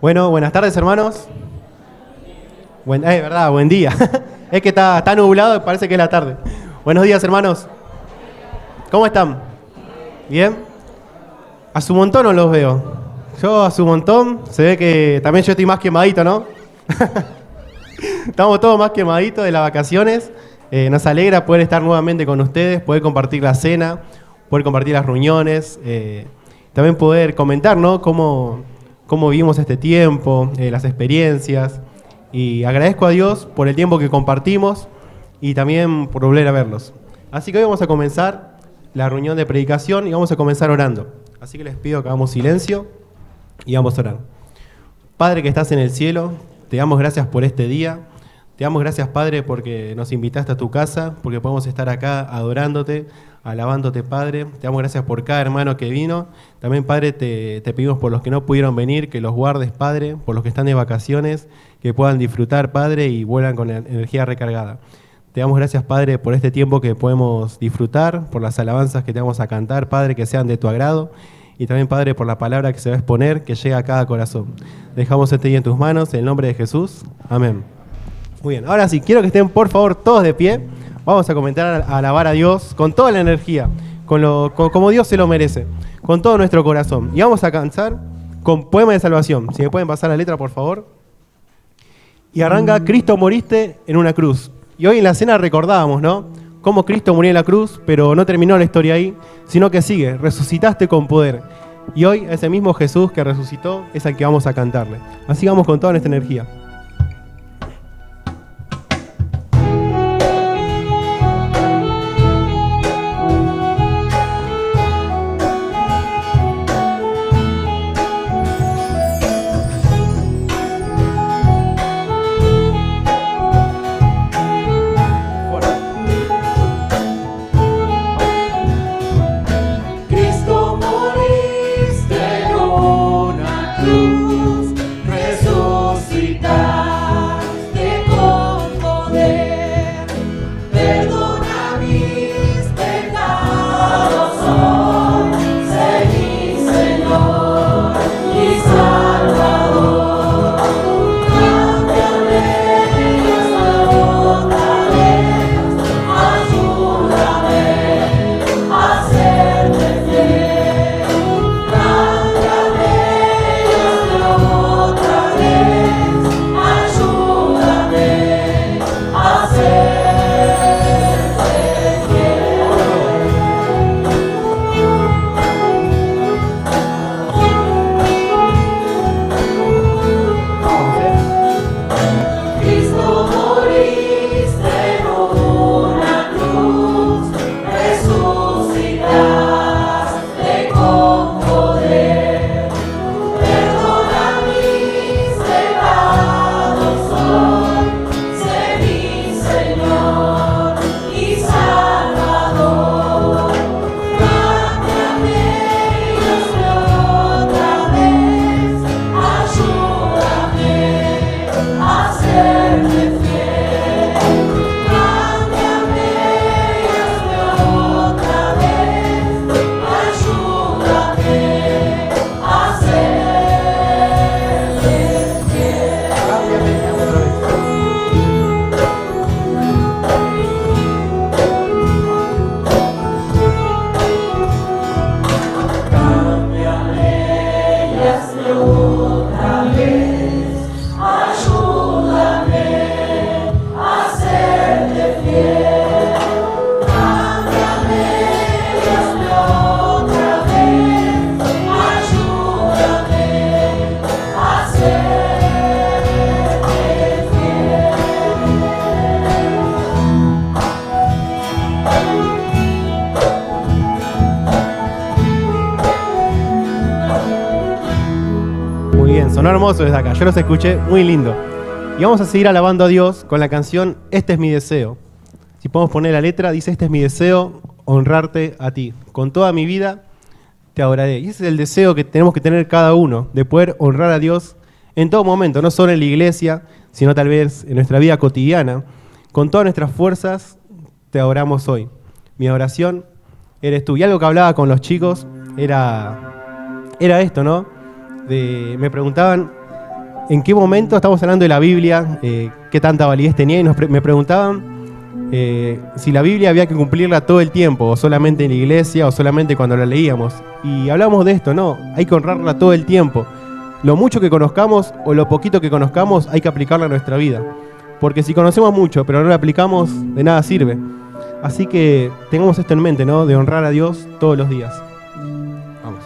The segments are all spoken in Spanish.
Bueno, buenas tardes, hermanos. Verdad, buen día. Es que está nublado y parece que es la tarde. Buenos días, hermanos. ¿Cómo están? ¿Bien? A su montón no los veo. Yo a su montón, se ve que también yo estoy más quemadito, ¿no? Estamos todos más quemaditos de las vacaciones. Nos alegra poder estar nuevamente con ustedes, poder compartir la cena, poder compartir las reuniones, también poder comentar, ¿no? Cómo vivimos este tiempo, las experiencias. Y agradezco a Dios por el tiempo que compartimos y también por volver a verlos. Así que hoy vamos a comenzar la reunión de predicación y vamos a comenzar orando. Así que les pido que hagamos silencio y vamos a orar. Padre que estás en el cielo, te damos gracias por este día. Te damos gracias, Padre, porque nos invitaste a tu casa, porque podemos estar acá adorándote, alabándote, Padre. Te damos gracias por cada hermano que vino. También, Padre, te pedimos por los que no pudieron venir, que los guardes, Padre, por los que están de vacaciones, que puedan disfrutar, Padre, y vuelan con energía recargada. Te damos gracias, Padre, por este tiempo que podemos disfrutar, por las alabanzas que te vamos a cantar, Padre, que sean de tu agrado. Y también, Padre, por la palabra que se va a exponer, que llega a cada corazón. Dejamos este día en tus manos, en el nombre de Jesús. Amén. Muy bien, ahora sí, quiero que estén por favor todos de pie. Vamos a comentar, a alabar a Dios con toda la energía, como Dios se lo merece, con todo nuestro corazón. Y vamos a cantar con Poema de Salvación. Si me pueden pasar la letra, por favor. Y arranca, Cristo moriste en una cruz. Y hoy en la cena recordábamos, ¿no? Cómo Cristo murió en la cruz, pero no terminó la historia ahí, sino que sigue, resucitaste con poder. Y hoy ese mismo Jesús que resucitó es al que vamos a cantarle. Así vamos con toda nuestra energía. Sonó hermoso desde acá, yo los escuché, muy lindo. Y vamos a seguir alabando a Dios con la canción Este es mi deseo. Si podemos poner la letra, dice: este es mi deseo, honrarte a ti. Con toda mi vida te adoraré. Y ese es el deseo que tenemos que tener cada uno, de poder honrar a Dios en todo momento, no solo en la iglesia, sino tal vez en nuestra vida cotidiana. Con todas nuestras fuerzas te adoramos hoy. Mi adoración eres tú. Y algo que hablaba con los chicos era esto, ¿no? Me preguntaban ¿en qué momento estamos hablando de la Biblia? ¿Qué tanta validez tenía? Y me preguntaban si la Biblia había que cumplirla todo el tiempo, o solamente en la iglesia, o solamente cuando la leíamos. Y hablamos de esto, no, hay que honrarla todo el tiempo. Lo mucho que conozcamos o lo poquito que conozcamos hay que aplicarla a nuestra vida. Porque si conocemos mucho pero no lo aplicamos, de nada sirve. Así que tengamos esto en mente, ¿no? De honrar a Dios todos los días. Vamos.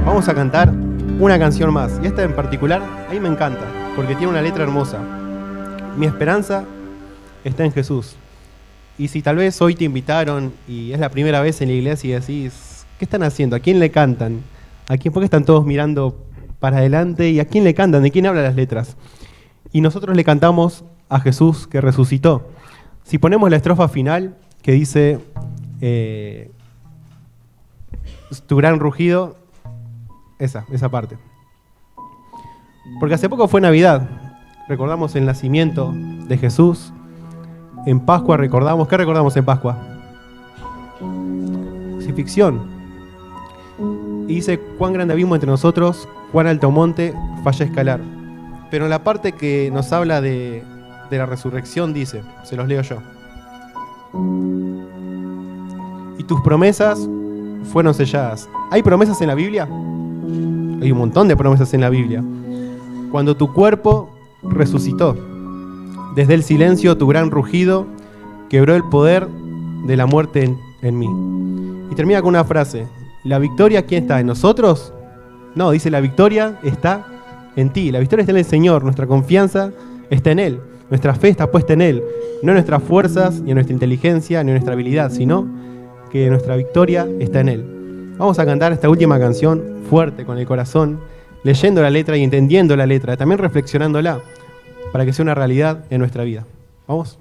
Vamos a cantar una canción más. Y esta en particular, a mí me encanta, porque tiene una letra hermosa. Mi esperanza está en Jesús. Y si tal vez hoy te invitaron y es la primera vez en la iglesia y decís, ¿qué están haciendo? ¿A quién le cantan? ¿A quién? ¿Por qué están todos mirando para adelante? ¿Y a quién le cantan? ¿De quién hablan las letras? Y nosotros le cantamos a Jesús que resucitó. Si ponemos la estrofa final que dice tu gran rugido, esa parte. Porque hace poco fue Navidad, recordamos el nacimiento de Jesús, en Pascua recordamos. ¿Qué recordamos en Pascua? Crucifixión. Y dice, cuán grande abismo entre nosotros, cuán alto monte falla escalar. Pero en la parte que nos habla de la resurrección dice, se los leo yo. Y tus promesas fueron selladas. ¿Hay promesas en la Biblia? Hay un montón de promesas en la Biblia. Cuando tu cuerpo resucitó, desde el silencio tu gran rugido quebró el poder de la muerte en mí. Y termina con una frase. ¿La victoria quién está? ¿En nosotros? No, dice la victoria está en ti. La victoria está en el Señor. Nuestra confianza está en Él. Nuestra fe está puesta en Él. No en nuestras fuerzas, ni en nuestra inteligencia, ni en nuestra habilidad, sino que nuestra victoria está en Él. Vamos a cantar esta última canción fuerte, con el corazón, leyendo la letra y entendiendo la letra, también reflexionándola, para que sea una realidad en nuestra vida. ¿Vamos?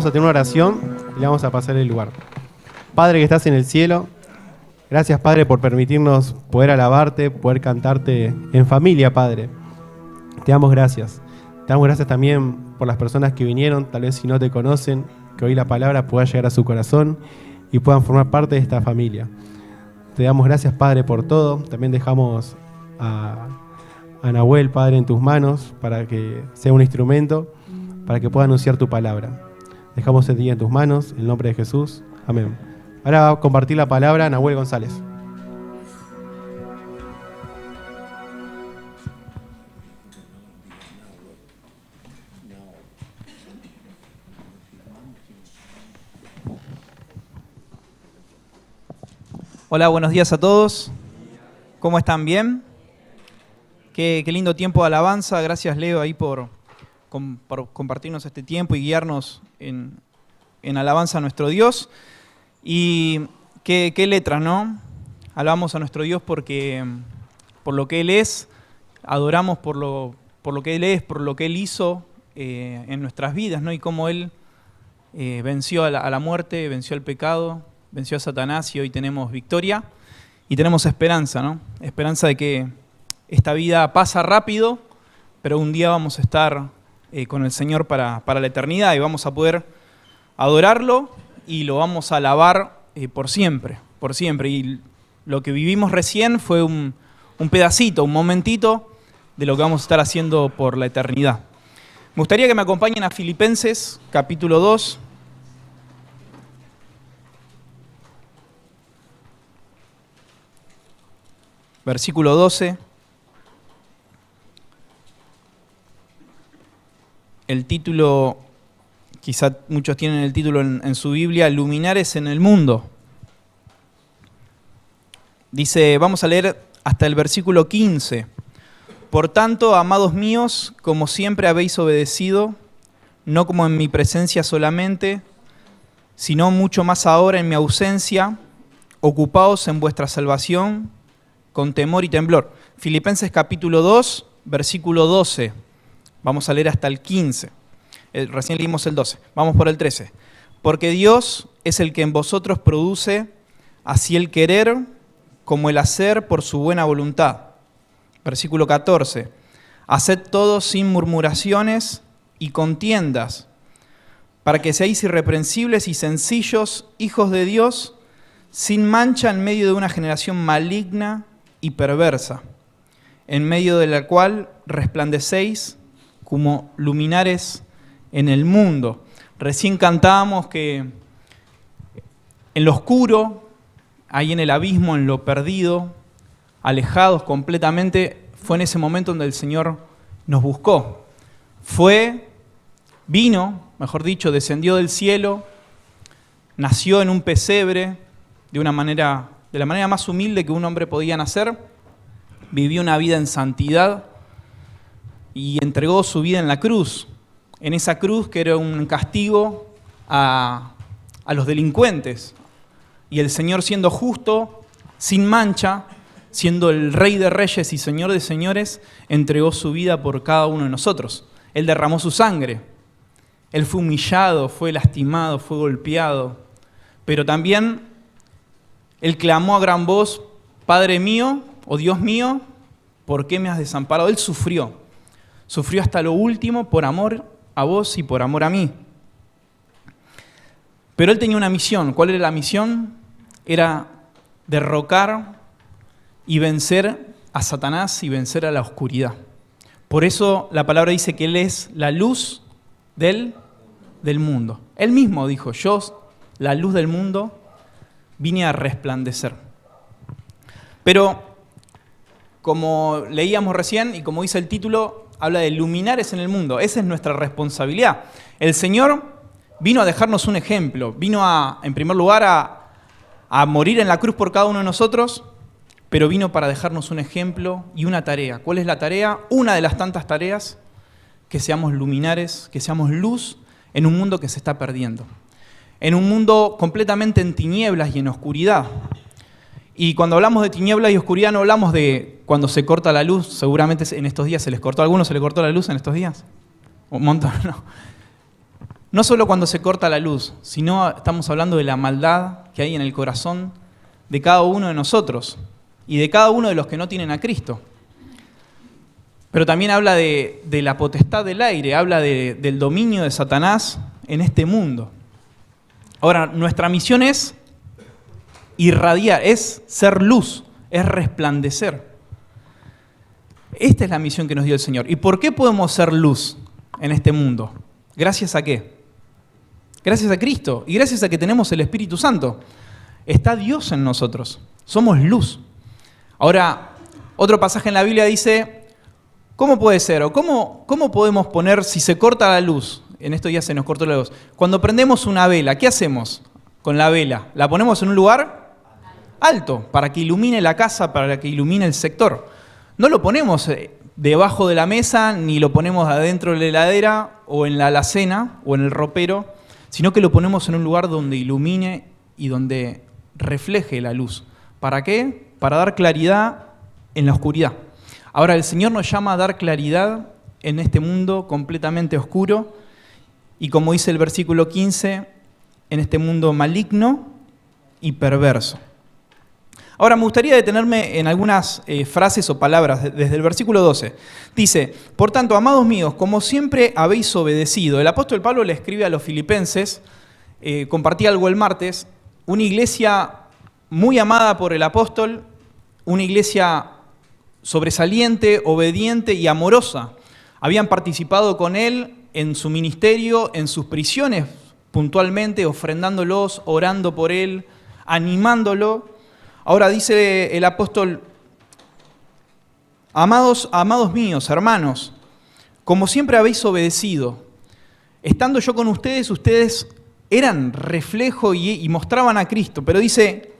vamos a tener una oración y le vamos a pasar el lugar. Padre que estás en el cielo, gracias, Padre, por permitirnos poder alabarte, poder cantarte en familia, Padre. Te damos gracias. Te damos gracias también por las personas que vinieron, tal vez si no te conocen, que hoy la palabra pueda llegar a su corazón y puedan formar parte de esta familia. Te damos gracias, Padre, por todo. También dejamos a Nahuel, Padre, en tus manos para que sea un instrumento, para que pueda anunciar tu palabra. Dejamos el día en tus manos, en el nombre de Jesús. Amén. Ahora va a compartir la palabra Nahuel González. Hola, buenos días a todos. ¿Cómo están? ¿Bien? Qué lindo tiempo de alabanza. Gracias, Leo, ahí por compartirnos este tiempo y guiarnos en alabanza a nuestro Dios. Y qué letras, ¿no? Alabamos a nuestro Dios porque por lo que Él es, adoramos por lo que Él es, por lo que Él hizo en nuestras vidas, ¿no? Y cómo Él venció a la muerte, venció al pecado, venció a Satanás y hoy tenemos victoria y tenemos esperanza, ¿no? Esperanza de que esta vida pasa rápido, pero un día vamos a estar con el Señor para la eternidad y vamos a poder adorarlo y lo vamos a alabar por siempre, por siempre. Y lo que vivimos recién fue un pedacito, un momentito de lo que vamos a estar haciendo por la eternidad. Me gustaría que me acompañen a Filipenses, capítulo 2. Versículo 12. El título, quizá muchos tienen el título en su Biblia, Luminares en el mundo. Dice, vamos a leer hasta el versículo 15. Por tanto, amados míos, como siempre habéis obedecido, no como en mi presencia solamente, sino mucho más ahora en mi ausencia, ocupaos en vuestra salvación con temor y temblor. Filipenses capítulo 2, versículo 12. Vamos a leer hasta el 15. Recién leímos el 12. Vamos por el 13. Porque Dios es el que en vosotros produce así el querer como el hacer por su buena voluntad. Versículo 14. Haced todo sin murmuraciones y contiendas, para que seáis irreprensibles y sencillos, hijos de Dios, sin mancha en medio de una generación maligna y perversa, en medio de la cual resplandecéis como luminares en el mundo. Recién cantábamos que en lo oscuro, ahí en el abismo, en lo perdido, alejados completamente, fue en ese momento donde el Señor nos buscó. Vino, mejor dicho, descendió del cielo, nació en un pesebre de la manera más humilde que un hombre podía nacer, vivió una vida en santidad y entregó su vida en la cruz. En esa cruz que era un castigo a los delincuentes. Y el Señor, siendo justo, sin mancha, siendo el Rey de Reyes y Señor de Señores, entregó su vida por cada uno de nosotros. Él derramó su sangre. Él fue humillado, fue lastimado, fue golpeado. Pero también Él clamó a gran voz, Padre mío, o Dios mío, ¿por qué me has desamparado? Él sufrió. Sufrió hasta lo último por amor a vos y por amor a mí. Pero Él tenía una misión. ¿Cuál era la misión? Era derrocar y vencer a Satanás y vencer a la oscuridad. Por eso la palabra dice que Él es la luz del mundo. Él mismo dijo, yo, la luz del mundo, vine a resplandecer. Pero, como leíamos recién y como dice el título, habla de luminares en el mundo. Esa es nuestra responsabilidad. El Señor vino a dejarnos un ejemplo. Vino en primer lugar, a morir en la cruz por cada uno de nosotros, pero vino para dejarnos un ejemplo y una tarea. ¿Cuál es la tarea? Una de las tantas tareas, que seamos luminares, que seamos luz en un mundo que se está perdiendo. En un mundo completamente en tinieblas y en oscuridad. Y cuando hablamos de tinieblas y oscuridad no hablamos de cuando se corta la luz. Seguramente en estos días se les cortó. ¿A algunos se les cortó la luz en estos días? Un montón, ¿no? no solo cuando se corta la luz, sino estamos hablando de la maldad que hay en el corazón de cada uno de nosotros y de cada uno de los que no tienen a Cristo. Pero también habla de la potestad del aire, habla del dominio de Satanás en este mundo. Ahora, nuestra misión es irradiar, es ser luz, es resplandecer. Esta es la misión que nos dio el Señor. ¿Y por qué podemos ser luz en este mundo? ¿Gracias a qué? Gracias a Cristo y gracias a que tenemos el Espíritu Santo. Está Dios en nosotros, somos luz. Ahora, otro pasaje en la Biblia dice, ¿cómo puede ser? ¿O cómo podemos poner, si se corta la luz? En estos días se nos cortó la luz. Cuando prendemos una vela, ¿qué hacemos con la vela? ¿La ponemos en un lugar alto para que ilumine la casa, para que ilumine el sector? No lo ponemos debajo de la mesa, ni lo ponemos adentro de la heladera, o en la alacena, o en el ropero, sino que lo ponemos en un lugar donde ilumine y donde refleje la luz. ¿Para qué? Para dar claridad en la oscuridad. Ahora, el Señor nos llama a dar claridad en este mundo completamente oscuro y, como dice el versículo 15, en este mundo maligno y perverso. Ahora, me gustaría detenerme en algunas frases o palabras desde el versículo 12. Dice, por tanto, amados míos, como siempre habéis obedecido. El apóstol Pablo le escribe a los filipenses, compartí algo el martes, una iglesia muy amada por el apóstol, una iglesia sobresaliente, obediente y amorosa. Habían participado con él en su ministerio, en sus prisiones puntualmente, ofrendándolos, orando por él, animándolo. Ahora dice el apóstol, amados míos, hermanos, como siempre habéis obedecido, estando yo con ustedes, ustedes eran reflejo y mostraban a Cristo, pero dice,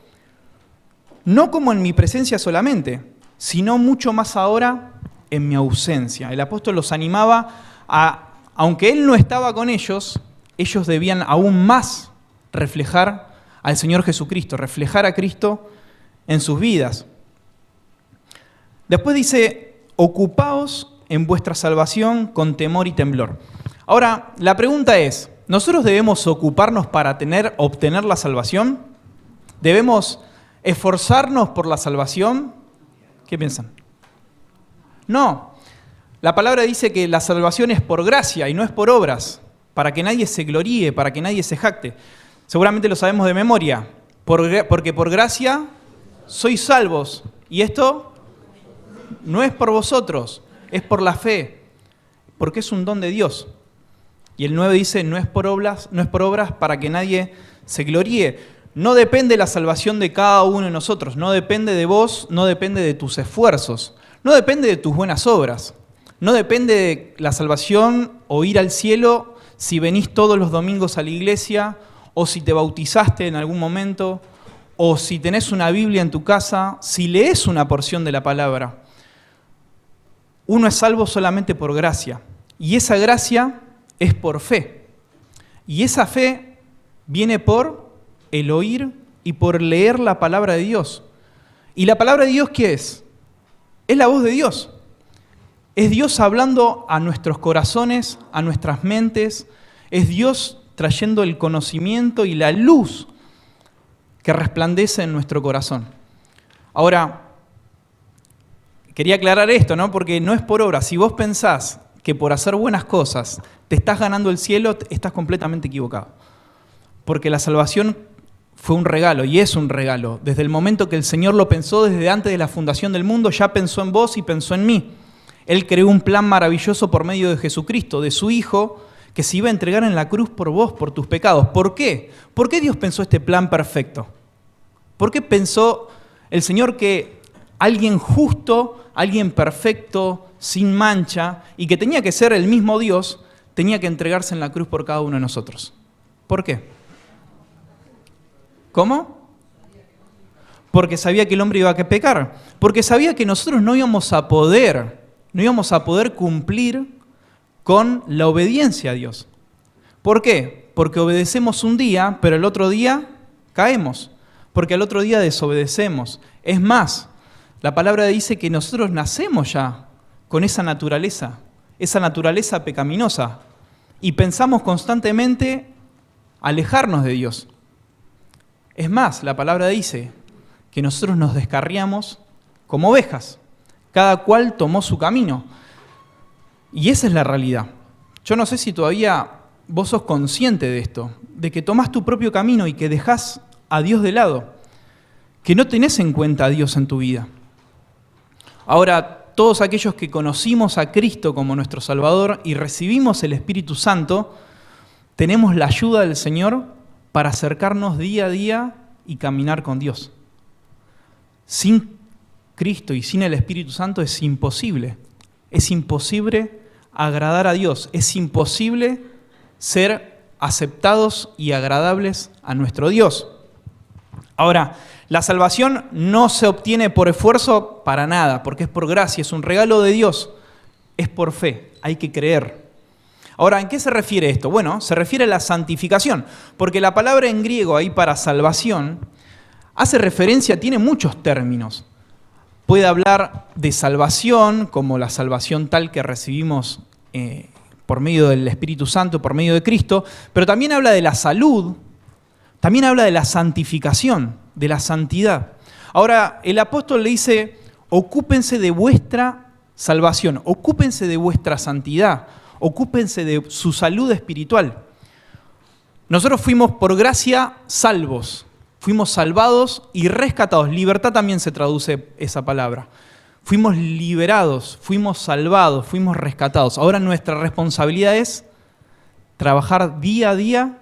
no como en mi presencia solamente, sino mucho más ahora en mi ausencia. El apóstol los animaba a, aunque él no estaba con ellos debían aún más reflejar al Señor Jesucristo, reflejar a Cristo en sus vidas. Después dice, ocupaos en vuestra salvación con temor y temblor. Ahora, la pregunta es, ¿nosotros debemos ocuparnos para obtener la salvación? ¿Debemos esforzarnos por la salvación? ¿Qué piensan? No. La palabra dice que la salvación es por gracia y no es por obras, para que nadie se gloríe, para que nadie se jacte. Seguramente lo sabemos de memoria, porque por gracia sois salvos. Y esto no es por vosotros, es por la fe, porque es un don de Dios. Y el 9 dice, no es por obras para que nadie se gloríe. No depende la salvación de cada uno de nosotros, no depende de vos, no depende de tus esfuerzos, no depende de tus buenas obras, no depende de la salvación o ir al cielo si venís todos los domingos a la iglesia, o si te bautizaste en algún momento, o si tenés una Biblia en tu casa, si lees una porción de la palabra. Uno es salvo solamente por gracia, y esa gracia es por fe. Y esa fe viene por el oír y por leer la palabra de Dios. ¿Y la palabra de Dios qué es? Es la voz de Dios. Es Dios hablando a nuestros corazones, a nuestras mentes. Es Dios trayendo el conocimiento y la luz que resplandece en nuestro corazón. Ahora, quería aclarar esto, ¿no? Porque no es por obra. Si vos pensás que por hacer buenas cosas te estás ganando el cielo, estás completamente equivocado. Porque la salvación fue un regalo y es un regalo. Desde el momento que el Señor lo pensó, desde antes de la fundación del mundo, ya pensó en vos y pensó en mí. Él creó un plan maravilloso por medio de Jesucristo, de su Hijo, que se iba a entregar en la cruz por vos, por tus pecados. ¿Por qué? ¿Por qué Dios pensó este plan perfecto? ¿Por qué pensó el Señor que alguien justo, alguien perfecto, sin mancha, y que tenía que ser el mismo Dios, tenía que entregarse en la cruz por cada uno de nosotros? ¿Por qué? ¿Cómo? Porque sabía que el hombre iba a pecar. Porque sabía que nosotros no íbamos a poder cumplir con la obediencia a Dios. ¿Por qué? Porque obedecemos un día, pero el otro día caemos. Porque al otro día desobedecemos. Es más, la palabra dice que nosotros nacemos ya con esa naturaleza pecaminosa. y pensamos constantemente alejarnos de Dios. Es más, la palabra dice que nosotros nos descarriamos como ovejas. Cada cual tomó su camino. Y esa es la realidad. Yo no sé si todavía vos sos consciente de esto, de que tomás tu propio camino y que dejás a Dios de lado, que no tenés en cuenta a Dios en tu vida. Ahora, todos aquellos que conocimos a Cristo como nuestro Salvador y recibimos el Espíritu Santo, tenemos la ayuda del Señor para acercarnos día a día y caminar con Dios. Sin Cristo y sin el Espíritu Santo es imposible. Es imposible agradar a Dios. Es imposible ser aceptados y agradables a nuestro Dios. Ahora, la salvación no se obtiene por esfuerzo para nada, porque es por gracia, es un regalo de Dios. Es por fe, hay que creer. Ahora, ¿en qué se refiere esto? Bueno, se refiere a la santificación, porque la palabra en griego ahí para salvación hace referencia, tiene muchos términos. Puede hablar de salvación, como la salvación tal que recibimos por medio del Espíritu Santo, por medio de Cristo, pero también habla de la salud, también habla de la santificación, de la santidad. Ahora, el apóstol le dice, ocúpense de vuestra salvación, ocúpense de vuestra santidad, ocúpense de su salud espiritual. Nosotros fuimos por gracia salvos, fuimos salvados y rescatados. Libertad también se traduce esa palabra. Fuimos liberados, fuimos salvados, fuimos rescatados. Ahora nuestra responsabilidad es trabajar día a día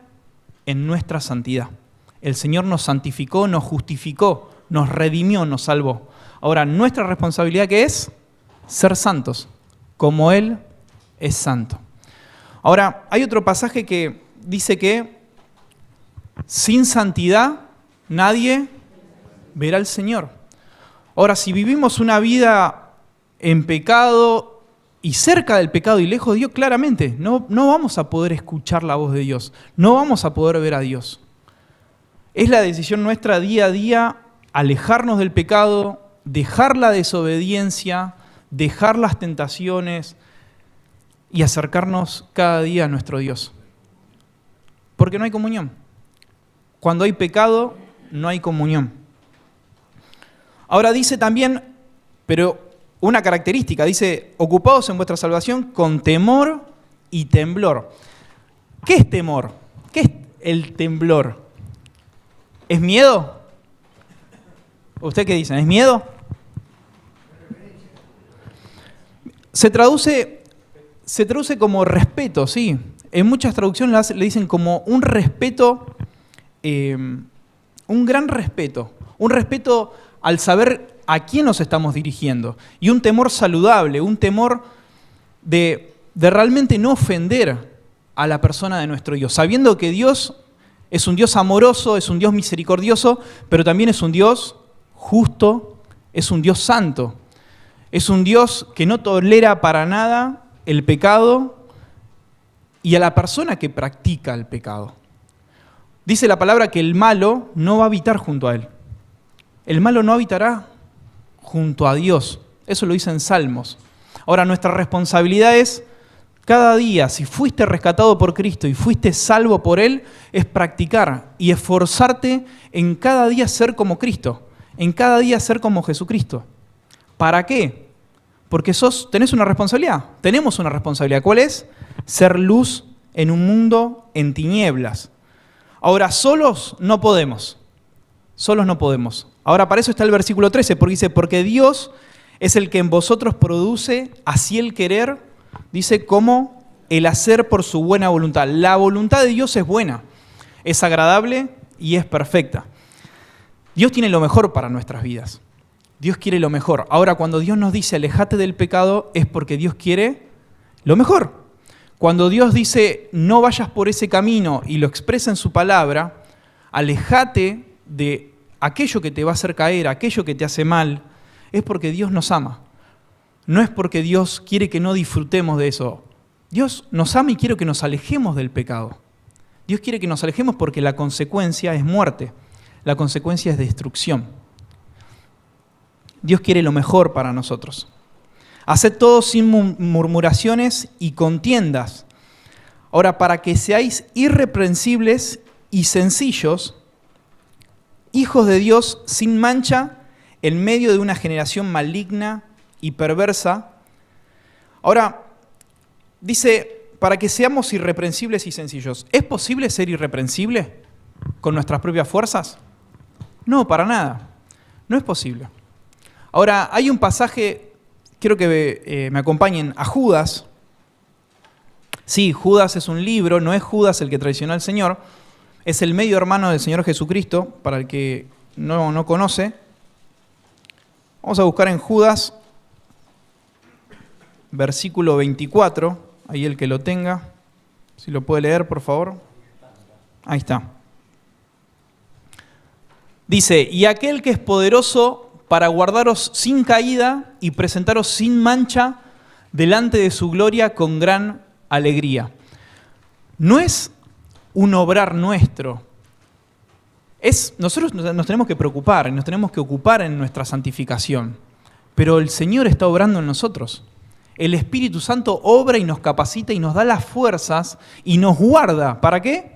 en nuestra santidad. El Señor nos santificó, nos justificó, nos redimió, nos salvó. Ahora, nuestra responsabilidad, ¿qué es? Ser santos, como Él es santo. Ahora, hay otro pasaje que dice que sin santidad nadie verá al Señor. Ahora, si vivimos una vida en pecado y cerca del pecado y lejos de Dios, claramente no vamos a poder escuchar la voz de Dios, no vamos a poder ver a Dios. Es la decisión nuestra día a día alejarnos del pecado, dejar la desobediencia, dejar las tentaciones y acercarnos cada día a nuestro Dios. Porque no hay comunión. Cuando hay pecado, no hay comunión. Ahora dice también, pero una característica, dice, ocupados en vuestra salvación con temor y temblor. ¿Qué es temor? ¿Qué es el temblor? ¿Es miedo? ¿Usted qué dicen? ¿Es miedo? Se traduce como respeto, sí. En muchas traducciones le dicen como un respeto, un gran respeto. Un respeto al saber a quién nos estamos dirigiendo. Y un temor saludable, un temor de realmente no ofender a la persona de nuestro Dios. Sabiendo que Dios es un Dios amoroso, es un Dios misericordioso, pero también es un Dios justo, es un Dios santo. Es un Dios que no tolera para nada el pecado y a la persona que practica el pecado. Dice la palabra que el malo no va a habitar junto a él. El malo no habitará junto a Dios. Eso lo dice en Salmos. Ahora, nuestra responsabilidad es, cada día, si fuiste rescatado por Cristo y fuiste salvo por Él, es practicar y esforzarte en cada día ser como Cristo, en cada día ser como Jesucristo. ¿Para qué? Porque tenés una responsabilidad, tenemos una responsabilidad. ¿Cuál es? Ser luz en un mundo en tinieblas. Ahora, solos no podemos. Solos no podemos. Ahora, para eso está el versículo 13, porque dice, porque Dios es el que en vosotros produce así el querer, dice, como el hacer por su buena voluntad. La voluntad de Dios es buena, es agradable y es perfecta. Dios tiene lo mejor para nuestras vidas. Dios quiere lo mejor. Ahora, cuando Dios nos dice, alejate del pecado, es porque Dios quiere lo mejor. Cuando Dios dice, no vayas por ese camino y lo expresa en su palabra, alejate de aquello que te va a hacer caer, aquello que te hace mal, es porque Dios nos ama. No es porque Dios quiere que no disfrutemos de eso. Dios nos ama y quiere que nos alejemos del pecado. Dios quiere que nos alejemos porque la consecuencia es muerte. La consecuencia es destrucción. Dios quiere lo mejor para nosotros. Haced todo sin murmuraciones y contiendas. Ahora, para que seáis irreprensibles y sencillos, hijos de Dios sin mancha, en medio de una generación maligna y perversa. Ahora, dice, para que seamos irreprensibles y sencillos. ¿Es posible ser irreprensible con nuestras propias fuerzas? No, para nada. No es posible. Ahora, hay un pasaje, quiero que me acompañen a Judas. Sí, Judas es un libro, no es Judas el que traicionó al Señor, es el medio hermano del Señor Jesucristo, para el que no conoce. Vamos a buscar en Judas, versículo 24, ahí el que lo tenga, si lo puede leer, por favor. Ahí está. Dice, y aquel que es poderoso para guardaros sin caída y presentaros sin mancha delante de su gloria con gran alegría. No es un obrar nuestro. Nosotros nos tenemos que preocupar, nos tenemos que ocupar en nuestra santificación. Pero el Señor está obrando en nosotros. El Espíritu Santo obra y nos capacita y nos da las fuerzas y nos guarda. ¿Para qué?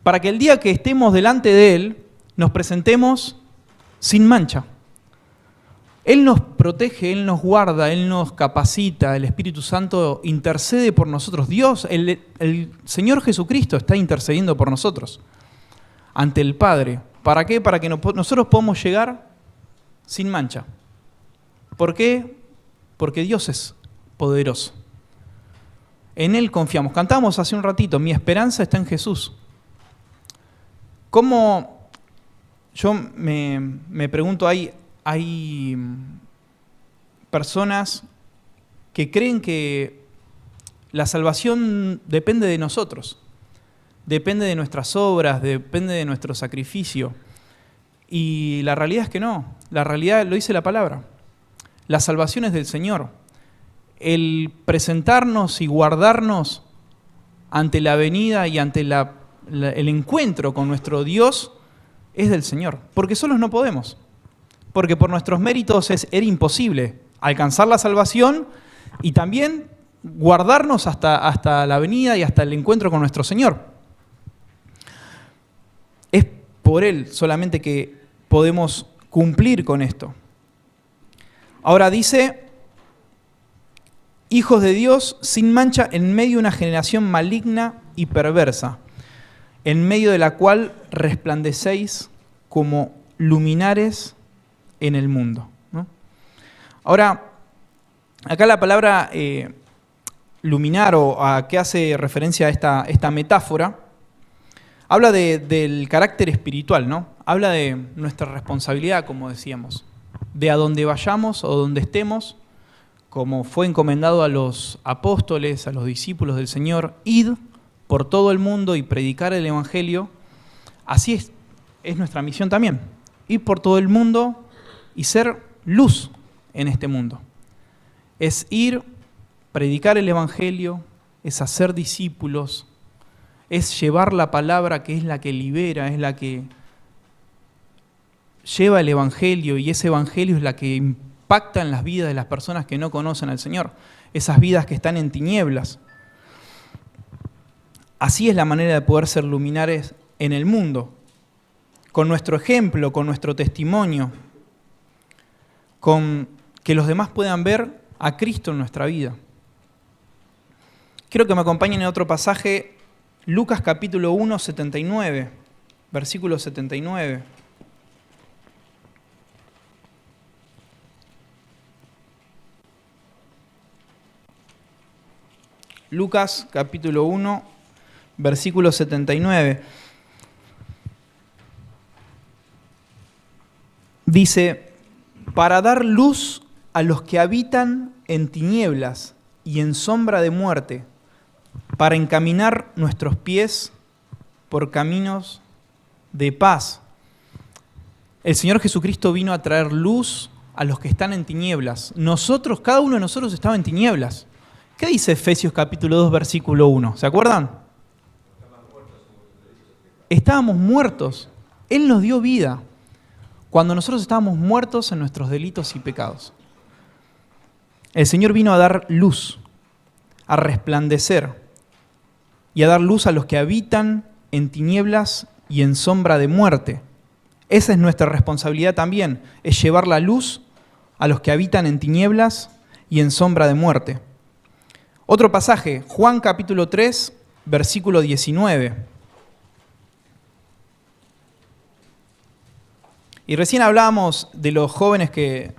Para que el día que estemos delante de Él, nos presentemos sin mancha. Él nos protege, Él nos guarda, Él nos capacita, el Espíritu Santo intercede por nosotros. Dios, el Señor Jesucristo está intercediendo por nosotros ante el Padre. ¿Para qué? Para que nosotros podamos llegar sin mancha. ¿Por qué? Porque Dios es poderoso. En Él confiamos. Cantamos hace un ratito, mi esperanza está en Jesús. ¿Cómo? Yo me pregunto, hay personas que creen que la salvación depende de nosotros, depende de nuestras obras, depende de nuestro sacrificio. Y la realidad es que no, la realidad lo dice la palabra. La salvación es del Señor. El presentarnos y guardarnos ante la venida y ante el encuentro con nuestro Dios es del Señor, porque solos no podemos. Porque por nuestros méritos era imposible alcanzar la salvación y también guardarnos hasta la venida y hasta el encuentro con nuestro Señor. Es por Él solamente que podemos cumplir con esto. Ahora dice, hijos de Dios sin mancha en medio de una generación maligna y perversa, en medio de la cual resplandecéis como luminares en el mundo, ¿no? Ahora, acá la palabra luminar o a qué hace referencia a esta metáfora, habla del carácter espiritual, ¿no? Habla de nuestra responsabilidad, como decíamos, de a donde vayamos o donde estemos, como fue encomendado a los apóstoles, a los discípulos del Señor, id por todo el mundo y predicar el Evangelio. Así es nuestra misión también, ir por todo el mundo y ser luz en este mundo. Es ir, predicar el Evangelio, es hacer discípulos, es llevar la palabra que es la que libera, es la que lleva el Evangelio, y ese Evangelio es la que impacta en las vidas de las personas que no conocen al Señor, esas vidas que están en tinieblas. Así es la manera de poder ser luminares en el mundo, con nuestro ejemplo, con nuestro testimonio, con que los demás puedan ver a Cristo en nuestra vida. Quiero que me acompañen en otro pasaje, Lucas capítulo 1, 79, versículo 79. Lucas capítulo 1, versículo 79. Dice, para dar luz a los que habitan en tinieblas y en sombra de muerte, para encaminar nuestros pies por caminos de paz. El Señor Jesucristo vino a traer luz a los que están en tinieblas. Nosotros, cada uno de nosotros estaba en tinieblas. ¿Qué dice Efesios capítulo 2, versículo 1? ¿Se acuerdan? Estábamos muertos. Él nos dio vida cuando nosotros estábamos muertos en nuestros delitos y pecados. El Señor vino a dar luz, a resplandecer. y a dar luz a los que habitan en tinieblas y en sombra de muerte. Esa es nuestra responsabilidad también, es llevar la luz a los que habitan en tinieblas y en sombra de muerte. Otro pasaje, Juan capítulo 3, versículo 19. Y recién hablábamos de los jóvenes que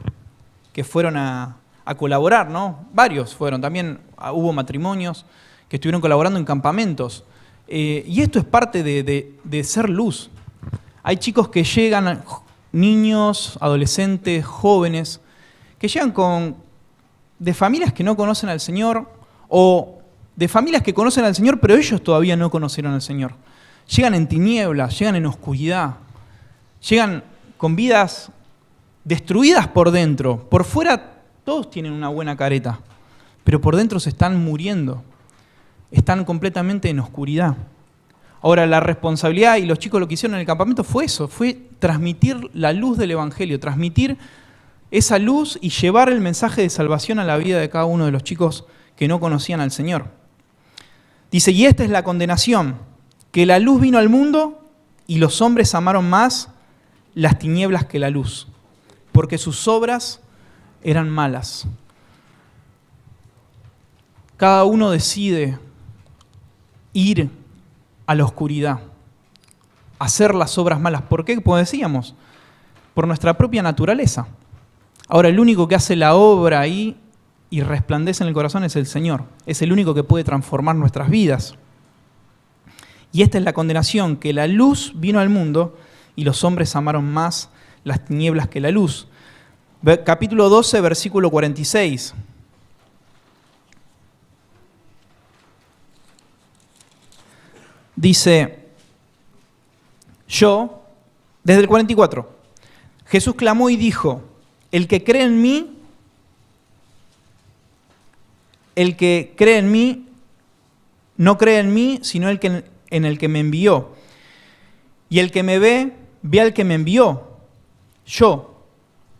fueron a colaborar, ¿no? Varios fueron, también hubo matrimonios que estuvieron colaborando en campamentos. Y esto es parte de ser luz. Hay chicos que llegan, niños, adolescentes, jóvenes, que llegan de familias que no conocen al Señor o de familias que conocen al Señor, pero ellos todavía no conocieron al Señor. Llegan en tinieblas, llegan en oscuridad, llegan con vidas destruidas por dentro. Por fuera todos tienen una buena careta, pero por dentro se están muriendo. Están completamente en oscuridad. Ahora, la responsabilidad, y los chicos lo que hicieron en el campamento fue eso, fue transmitir la luz del Evangelio, transmitir esa luz y llevar el mensaje de salvación a la vida de cada uno de los chicos que no conocían al Señor. Dice, y esta es la condenación, que la luz vino al mundo y los hombres amaron más las tinieblas que la luz, porque sus obras eran malas. Cada uno decide ir a la oscuridad, hacer las obras malas. ¿Por qué? Como decíamos, por nuestra propia naturaleza. Ahora, el único que hace la obra ahí y resplandece en el corazón es el Señor. Es el único que puede transformar nuestras vidas. Y esta es la condenación, que la luz vino al mundo y los hombres amaron más las tinieblas que la luz. Capítulo 12, versículo 46. Dice, desde el 44, Jesús clamó y dijo, el que cree en mí no cree en mí, sino en el que me envió. Y el que me ve al que me envió. Yo,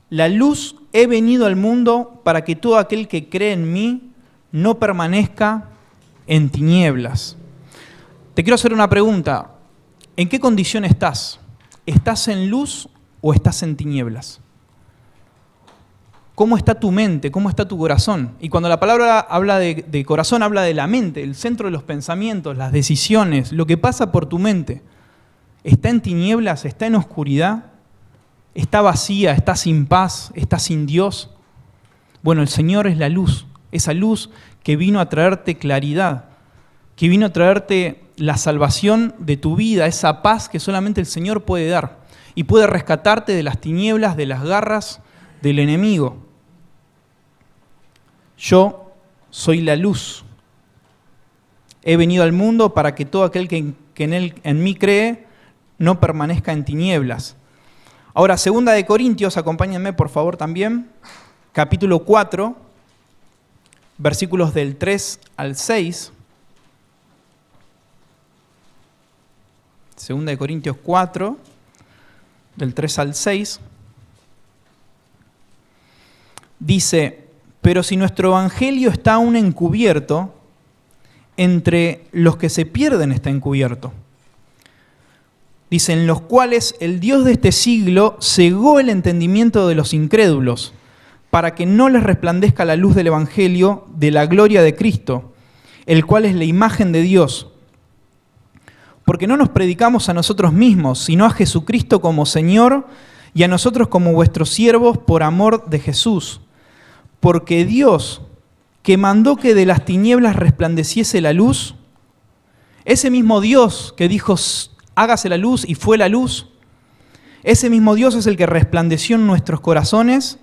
la luz, he venido al mundo para que todo aquel que cree en mí no permanezca en tinieblas. Te quiero hacer una pregunta. ¿En qué condición estás? ¿Estás en luz o estás en tinieblas? ¿Cómo está tu mente? ¿Cómo está tu corazón? Y cuando la palabra habla de corazón, habla de la mente, el centro de los pensamientos, las decisiones, lo que pasa por tu mente. ¿Está en tinieblas? ¿Está en oscuridad? ¿Está vacía? ¿Está sin paz? ¿Está sin Dios? Bueno, el Señor es la luz, esa luz que vino a traerte claridad, que vino a traerte la salvación de tu vida, esa paz que solamente el Señor puede dar y puede rescatarte de las tinieblas, de las garras del enemigo. Yo soy la luz. He venido al mundo para que todo aquel que en mí cree no permanezca en tinieblas. Ahora, 2 de Corintios, acompáñenme por favor también, capítulo 4, versículos del 3 al 6. 2 de Corintios 4, del 3 al 6. Dice, pero si nuestro evangelio está aún encubierto, entre los que se pierden está encubierto. Dice, en los cuales el Dios de este siglo cegó el entendimiento de los incrédulos, para que no les resplandezca la luz del evangelio de la gloria de Cristo, el cual es la imagen de Dios. Porque no nos predicamos a nosotros mismos, sino a Jesucristo como Señor y a nosotros como vuestros siervos por amor de Jesús. Porque Dios, que mandó que de las tinieblas resplandeciese la luz, ese mismo Dios que dijo, hágase la luz y fue la luz, ese mismo Dios es el que resplandeció en nuestros corazones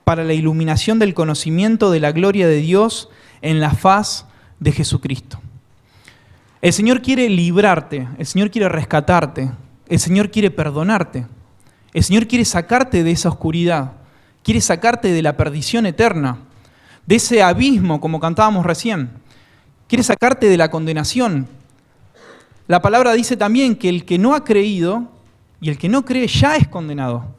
para la iluminación del conocimiento de la gloria de Dios en la faz de Jesucristo. El Señor quiere librarte, el Señor quiere rescatarte, el Señor quiere perdonarte, el Señor quiere sacarte de esa oscuridad, quiere sacarte de la perdición eterna, de ese abismo como cantábamos recién, quiere sacarte de la condenación. La palabra dice también que el que no ha creído y el que no cree ya es condenado.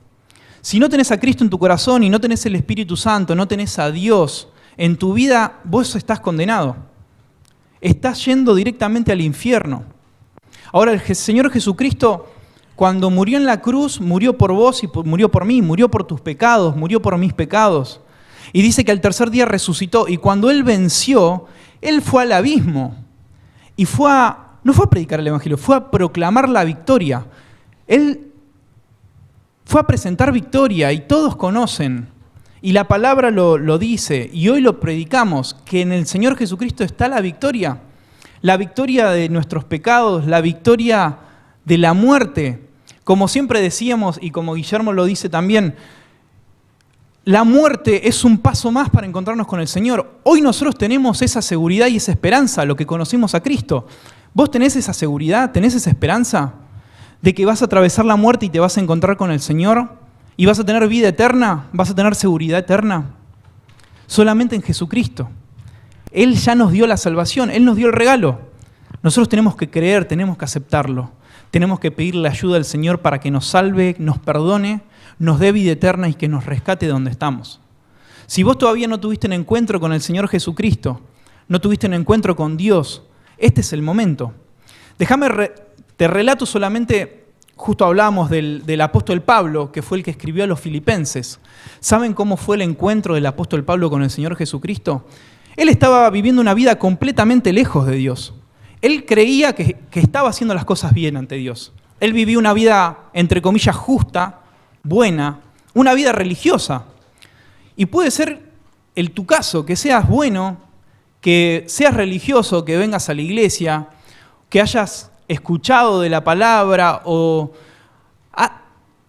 Si no tenés a Cristo en tu corazón y no tenés el Espíritu Santo, no tenés a Dios en tu vida, vos estás condenado. estás yendo directamente al infierno. Ahora el Señor Jesucristo, cuando murió en la cruz, murió por vos y murió por mí, murió por tus pecados, murió por mis pecados. Y dice que al tercer día resucitó, y cuando Él venció, Él fue al abismo. Y no fue a predicar el Evangelio, fue a proclamar la victoria. Él fue a presentar victoria, y todos conocen, y la palabra lo dice, y hoy lo predicamos, que en el Señor Jesucristo está la victoria de nuestros pecados, la victoria de la muerte. Como siempre decíamos, y como Guillermo lo dice también, la muerte es un paso más para encontrarnos con el Señor. Hoy nosotros tenemos esa seguridad y esa esperanza, lo que conocimos a Cristo. ¿Vos tenés esa seguridad, tenés esa esperanza de que vas a atravesar la muerte y te vas a encontrar con el Señor? ¿Y vas a tener vida eterna? ¿Vas a tener seguridad eterna? Solamente en Jesucristo. Él ya nos dio la salvación, Él nos dio el regalo. Nosotros tenemos que creer, tenemos que aceptarlo. Tenemos que pedirle ayuda al Señor para que nos salve, nos perdone, nos dé vida eterna y que nos rescate de donde estamos. Si vos todavía no tuviste un encuentro con el Señor Jesucristo, no tuviste un encuentro con Dios, este es el momento. Te relato solamente, justo hablábamos del apóstol Pablo, que fue el que escribió a los filipenses. ¿Saben cómo fue el encuentro del apóstol Pablo con el Señor Jesucristo? Él estaba viviendo una vida completamente lejos de Dios. Él creía que estaba haciendo las cosas bien ante Dios. Él vivía una vida, entre comillas, justa, buena, una vida religiosa. Y puede ser tu caso, que seas bueno, que seas religioso, que vengas a la iglesia, que hayas escuchado de la palabra o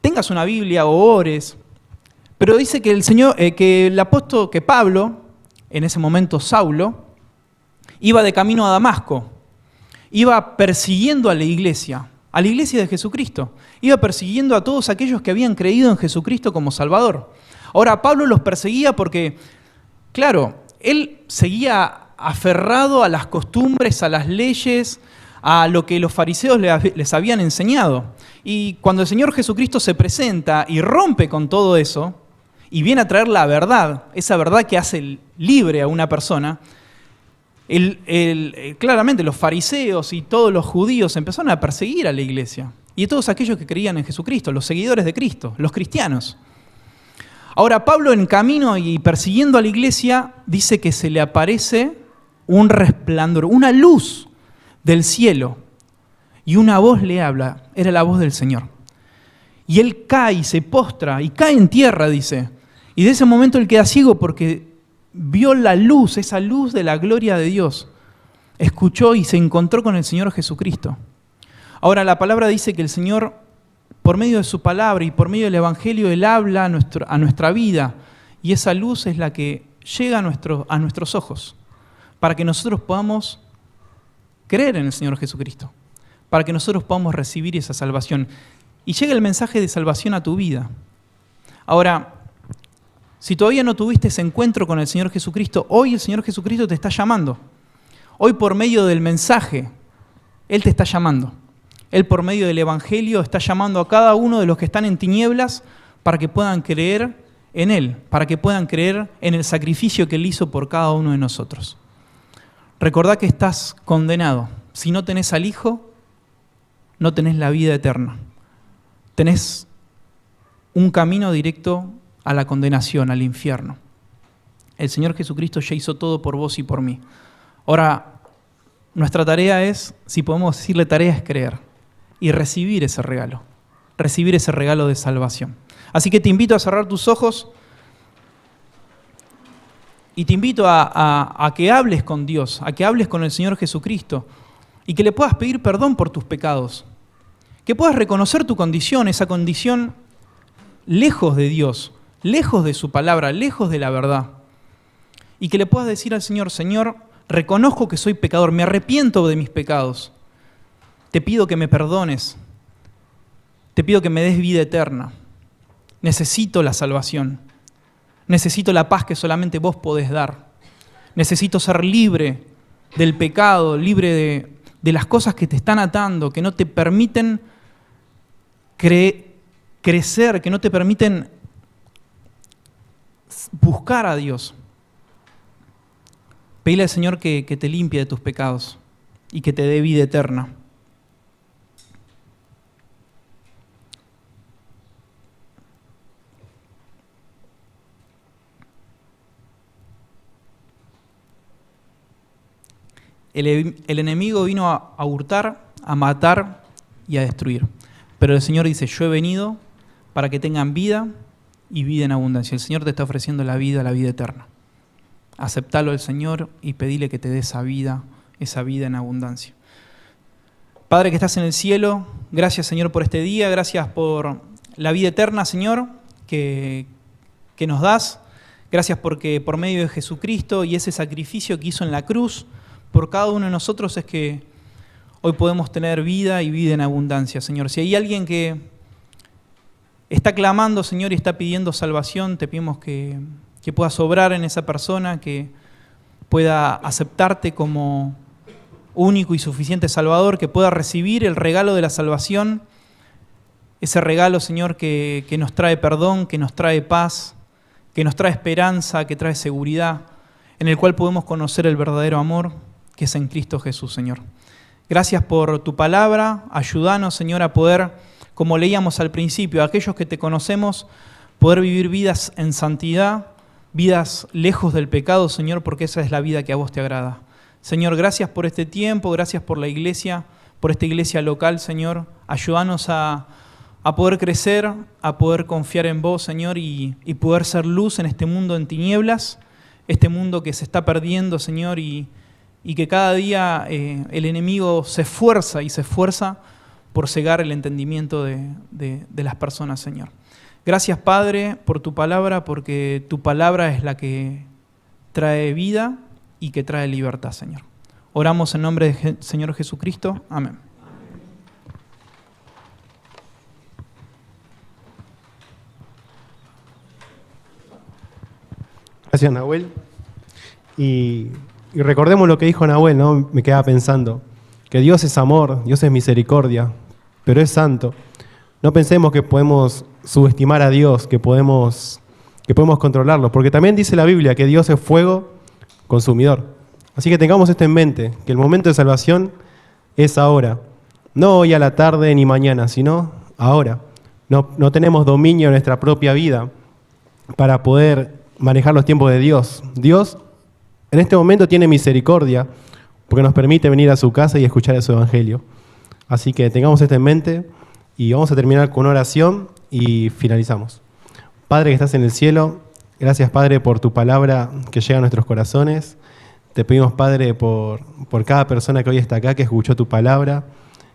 tengas una Biblia o ores. Pero dice que el apóstol, que Pablo, en ese momento Saulo, iba de camino a Damasco. Iba persiguiendo a la iglesia de Jesucristo. Iba persiguiendo a todos aquellos que habían creído en Jesucristo como Salvador. Ahora, Pablo los perseguía porque, claro, él seguía aferrado a las costumbres, a las leyes, a lo que los fariseos les habían enseñado. Y cuando el Señor Jesucristo se presenta y rompe con todo eso, y viene a traer la verdad, esa verdad que hace libre a una persona, claramente los fariseos y todos los judíos empezaron a perseguir a la iglesia. Y a todos aquellos que creían en Jesucristo, los seguidores de Cristo, los cristianos. Ahora Pablo, en camino y persiguiendo a la iglesia, dice que se le aparece un resplandor, una luz del cielo. Y una voz le habla, era la voz del Señor. Y él cae y se postra y cae en tierra, dice. Y de ese momento él queda ciego porque vio la luz, esa luz de la gloria de Dios. Escuchó y se encontró con el Señor Jesucristo. Ahora la palabra dice que el Señor, por medio de su palabra y por medio del Evangelio, Él habla a nuestra vida. Y esa luz es la que llega a nuestros ojos, para que nosotros podamos creer en el Señor Jesucristo, para que nosotros podamos recibir esa salvación. Y llega el mensaje de salvación a tu vida. Ahora, si todavía no tuviste ese encuentro con el Señor Jesucristo, hoy el Señor Jesucristo te está llamando. Hoy por medio del mensaje, Él te está llamando. Él por medio del Evangelio está llamando a cada uno de los que están en tinieblas para que puedan creer en Él, para que puedan creer en el sacrificio que Él hizo por cada uno de nosotros. Recordá que estás condenado. Si no tenés al Hijo, no tenés la vida eterna. Tenés un camino directo a la condenación, al infierno. El Señor Jesucristo ya hizo todo por vos y por mí. Ahora, nuestra tarea es, si podemos decirle tarea, es creer y recibir ese regalo de salvación. Así que te invito a cerrar tus ojos y te invito a que hables con Dios, a que hables con el Señor Jesucristo y que le puedas pedir perdón por tus pecados, que puedas reconocer tu condición, esa condición lejos de Dios, lejos de su palabra, lejos de la verdad. Y que le puedas decir al Señor, Señor, reconozco que soy pecador, me arrepiento de mis pecados. Te pido que me perdones. Te pido que me des vida eterna. Necesito la salvación. Necesito la paz que solamente vos podés dar. Necesito ser libre del pecado, libre de las cosas que te están atando, que no te permiten crecer, que no te permiten buscar a Dios. Pedile al Señor que te limpie de tus pecados y que te dé vida eterna. El enemigo vino a hurtar, a matar y a destruir. Pero el Señor dice, yo he venido para que tengan vida y vida en abundancia. El Señor te está ofreciendo la vida eterna. Aceptalo al Señor y pedile que te dé esa vida en abundancia. Padre que estás en el cielo, gracias Señor por este día, gracias por la vida eterna, Señor, que nos das. Gracias porque por medio de Jesucristo y ese sacrificio que hizo en la cruz, por cada uno de nosotros es que hoy podemos tener vida y vida en abundancia, Señor. Si hay alguien que está clamando, Señor, y está pidiendo salvación, te pedimos que puedas obrar en esa persona, que pueda aceptarte como único y suficiente Salvador, que pueda recibir el regalo de la salvación, ese regalo, Señor, que nos trae perdón, que nos trae paz, que nos trae esperanza, que trae seguridad, en el cual podemos conocer el verdadero amor que es en Cristo Jesús, Señor. Gracias por tu palabra, ayúdanos, Señor, a poder, como leíamos al principio, aquellos que te conocemos, poder vivir vidas en santidad, vidas lejos del pecado, Señor, porque esa es la vida que a vos te agrada. Señor, gracias por este tiempo, gracias por la iglesia, por esta iglesia local, Señor. Ayúdanos a poder crecer, a poder confiar en vos, Señor, y poder ser luz en este mundo en tinieblas, este mundo que se está perdiendo, Señor, y que cada día el enemigo se esfuerza por cegar el entendimiento de las personas, Señor. Gracias, Padre, por tu palabra, porque tu palabra es la que trae vida y que trae libertad, Señor. Oramos en nombre del Señor Jesucristo. Amén. Gracias, Nahuel. Y recordemos lo que dijo Nahuel, ¿no? Me quedaba pensando que Dios es amor, Dios es misericordia, pero es santo. No pensemos que podemos subestimar a Dios, que podemos controlarlo, porque también dice la Biblia que Dios es fuego consumidor. Así que tengamos esto en mente, que el momento de salvación es ahora. No hoy a la tarde ni mañana, sino ahora. No tenemos dominio en nuestra propia vida para poder manejar los tiempos de Dios. Dios en este momento tiene misericordia porque nos permite venir a su casa y escuchar su evangelio. Así que tengamos esto en mente y vamos a terminar con una oración y finalizamos. Padre que estás en el cielo, gracias, Padre, por tu palabra que llega a nuestros corazones. Te pedimos, Padre, por cada persona que hoy está acá, que escuchó tu palabra,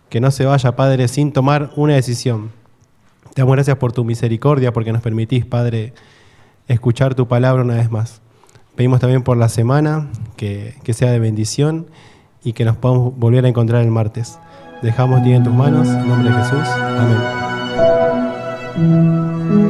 que no se vaya, Padre, sin tomar una decisión. Te damos gracias por tu misericordia, porque nos permitís, Padre, escuchar tu palabra una vez más. Pedimos también por la semana, que sea de bendición y que nos podamos volver a encontrar el martes. Dejamos en tus manos, en nombre de Jesús. Amén.